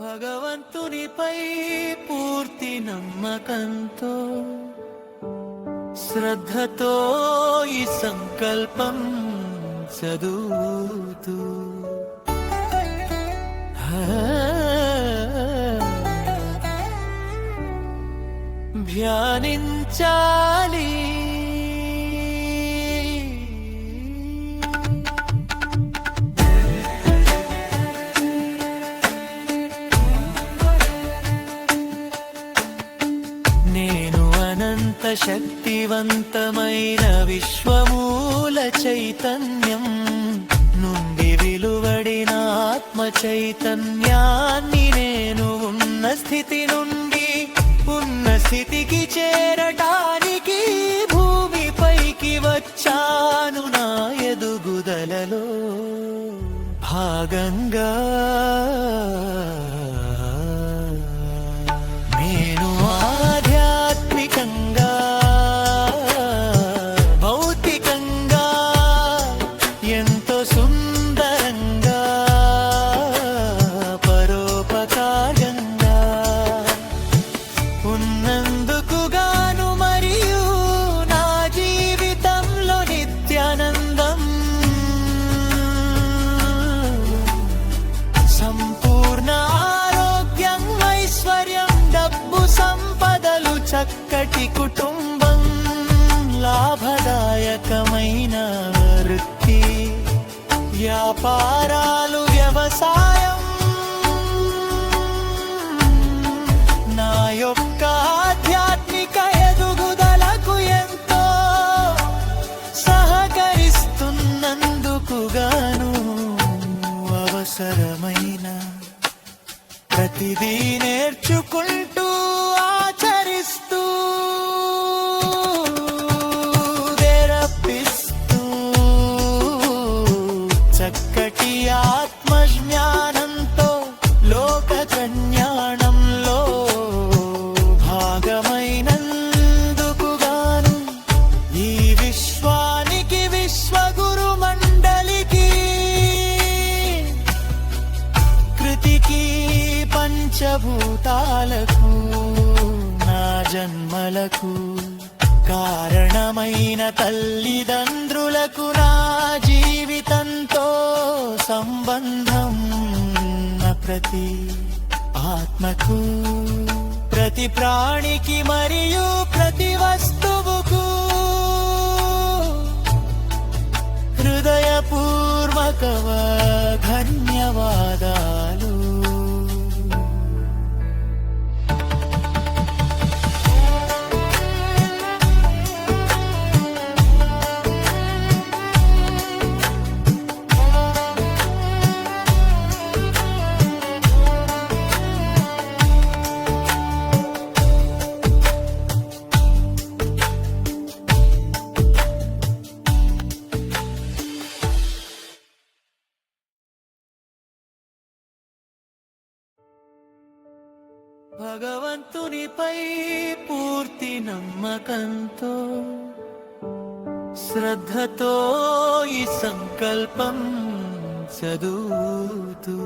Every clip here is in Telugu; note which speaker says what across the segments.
Speaker 1: భగవంతునిపై పూర్తి నమ్మకంతో శ్రద్ధతో ఈ సంకల్పం చదువుతూ ధ్యానించాలి. నేను అనంత శక్తివంతమైన విశ్వమూల చైతన్యం నుండి వెలువడిన ఆత్మ చైతన్యాన్ని. నేను ఉన్న స్థితి నుండి ఉన్న స్థితికి చేరటానికి భూమిపైకి వచ్చాను. నా ఎదుగుదలలో భాగంగా నేను ఆధ్యాత్మికంగా భౌతికంగా ఎంతో సుందరంగా పరోపకారంగా ఉన్నందుకు గాను మరియు నా జీవితంలో నిత్యానందం సంపూర్ణ ఆరోగ్యం ఐశ్వర్యం డబ్బు సంపదలు చక్కటి కుటుంబం లాభదాయకమైన వృత్తి వ్యాపారాలు వ్యవసాయం నా యొక్క ఆధ్యాత్మిక ఎదుగుదలకు ఎంతో సహకరిస్తున్నందుకు గాను అవసరమైన ప్రతిదీ నేర్చుకుంటూ ఆచరిస్తూ తెరపిస్తూ చక్కటి ఆత్మజ్ఞానంతో లోక కళ్యాణంలో భాగమైనందుకు గాను ఈ విశ్వానికి విశ్వగురు మండలికి కృతికి పంచభూతాలకు నా జన్మలకు కారణమైన తల్లిదండ్రులకు నా జీవితంతో సంబంధం ప్రతి ఆత్మకు ప్రతి ప్రాణికి మరియు ప్రతి వస్తువుకు హృదయపూర్వక ధన్యవాదాలు. భగవంతునిపై పూర్తి నమ్మకంతో శ్రద్ధతో ఈ సంకల్పం చదువుతూ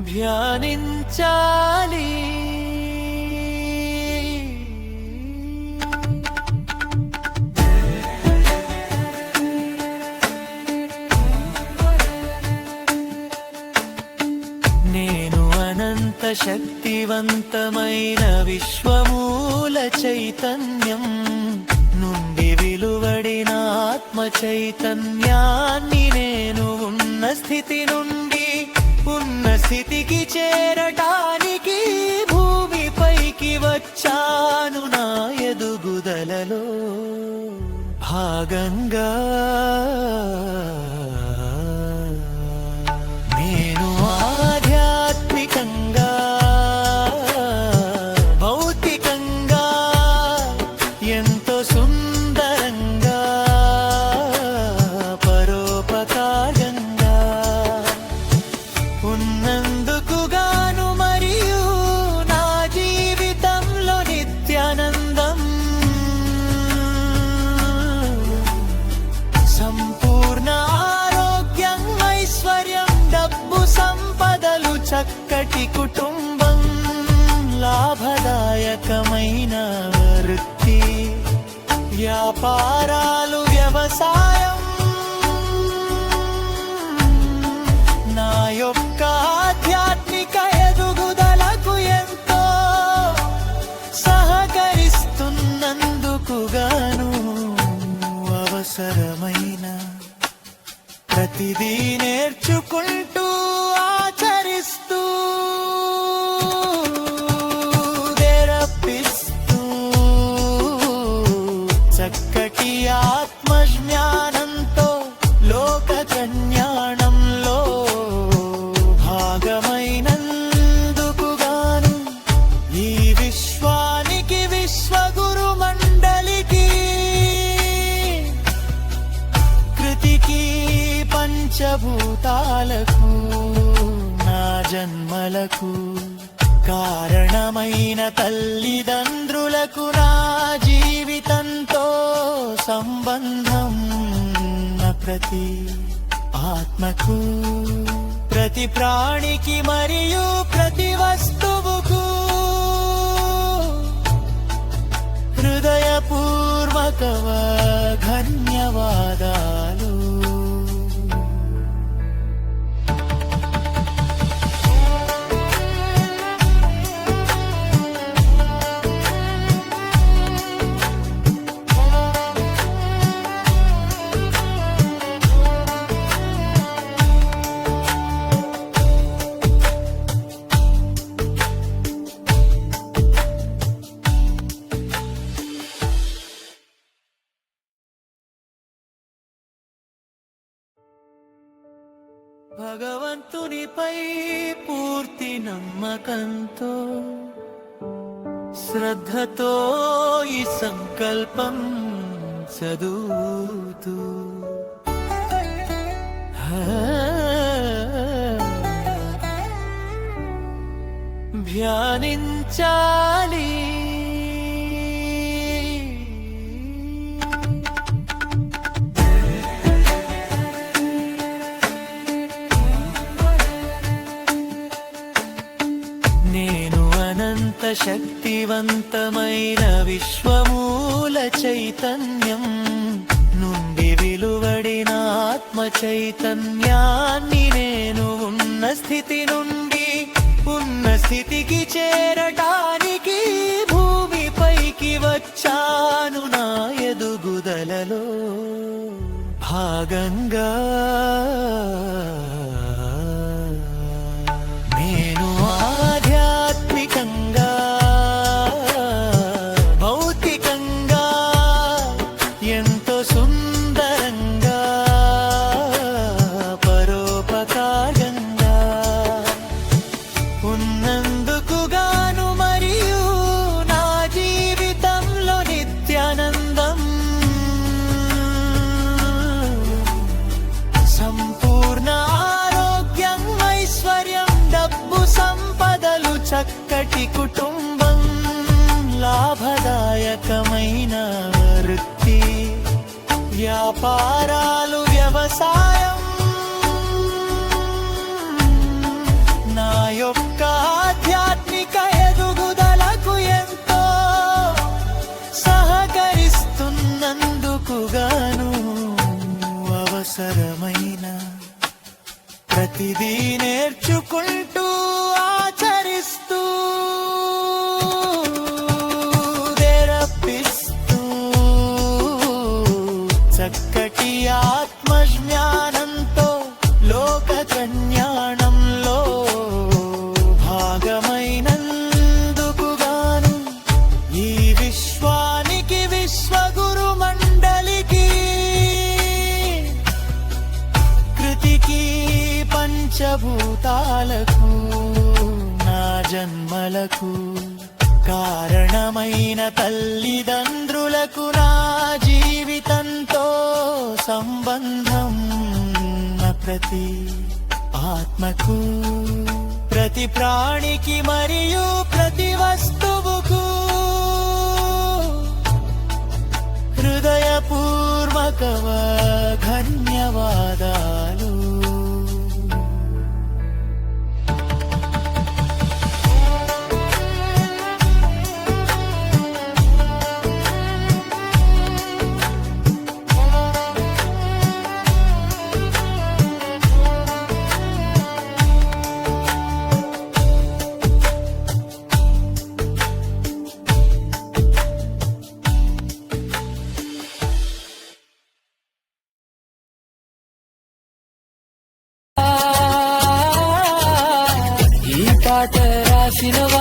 Speaker 1: ధ్యానించాలి. శక్తివంతమైన విశ్వమూల చైతన్యం నుండి వెలువడిన ఆత్మ చైతన్యాన్ని. నేను ఉన్న స్థితి నుండి ఉన్న స్థితికి చేరటానికి భూమిపైకి వచ్చాను. నా ఎదుగుదలలో భాగంగా నేను ఆధ్యాత్మికంగా భౌతికంగా ఎంతో సుందరంగా పరోపకారంగా ఉన్నందుకు గాను మరియు నా జీవితంలో నిత్యానందం చక్కటి కుటుంబం, లాభదాయకమైన వృత్తి, వ్యాపారాలు, వ్యవసాయం నా యొక్క ఆధ్యాత్మిక ఎదుగుదలకు ఎంతో సహకరిస్తున్నందుకు గాను అవసరమైన ప్రతిదీ నేర్చుకుంటూ ఆచరిస్తూ తెరపిస్తూ చక్కటి ఆత్మజ్ఞానంతో లోక కళ్యాణంలో భాగమైనందుకు గాను ఈ విశ్వానికి, విశ్వగురు మండలికి, కృతికి, పంచభూతాలకు, నా జన్మలకు కారణమైన తల్లిదండ్రులకు, నా జీవితంతో సంబంధం ప్రతి ఆత్మకు, ప్రతి ప్రాణికి మరియు ప్రతి వస్తువుకు హృదయపూర్వక ధన్యవాదాలు. భగవంతునిపై పూర్తి నమ్మకంతో, శ్రద్ధతో ఈ సంకల్పం చదువుతూ ధ్యానించాలి. శక్తివంతమైన విశ్వమూల చైతన్యం నుండి వెలువడిన ఆత్మ చైతన్యాన్ని, నేను ఉన్న స్థితి నుండి ఉన్న స్థితికి చేరటానికి భూమిపైకి వచ్చాను. నా ఎదుగుదలలో భాగంగా నేను ఆధ్యాత్మికంగా, భౌతికంగా ఎంతో సుందరంగా, పరోపకారంగా ఉన్నందుకు గాను మరియు నా జీవితంలో నిత్యానందం, సంపూర్ణ ఆరోగ్యం, ఐశ్వర్యం, డబ్బు, సంపదలు, చక్కటి కుటుంబం, లాభదాయకమైన వృత్తి, వ్యాపారాలు, వ్యవసాయం నా యొక్క ఆధ్యాత్మిక ఎదుగుదలకు ఎంతో సహకరిస్తున్నందుకు గాను అవసరమైన ప్రతిదీ నేర్చుకుంటూ ఆచరిస్తూ తెరపిస్తూ చక్కటి ఆత్మజ్ఞానంతో లోక కళ్యాణంలో భాగమైనందుకు గాను ఈ విశ్వానికి, విశ్వగురు మండలికి, కృతికి, పంచభూతాలకు, నా జన్మలకు కారణమైన తల్లిదండ్రులకు, నా జీవితంతో సంబంధం ప్రతి ఆత్మకు, ప్రతి ప్రాణికి మరియు ప్రతి వస్తువుకు హృదయపూర్వక ధన్యవాదాలు.
Speaker 2: చేసినవు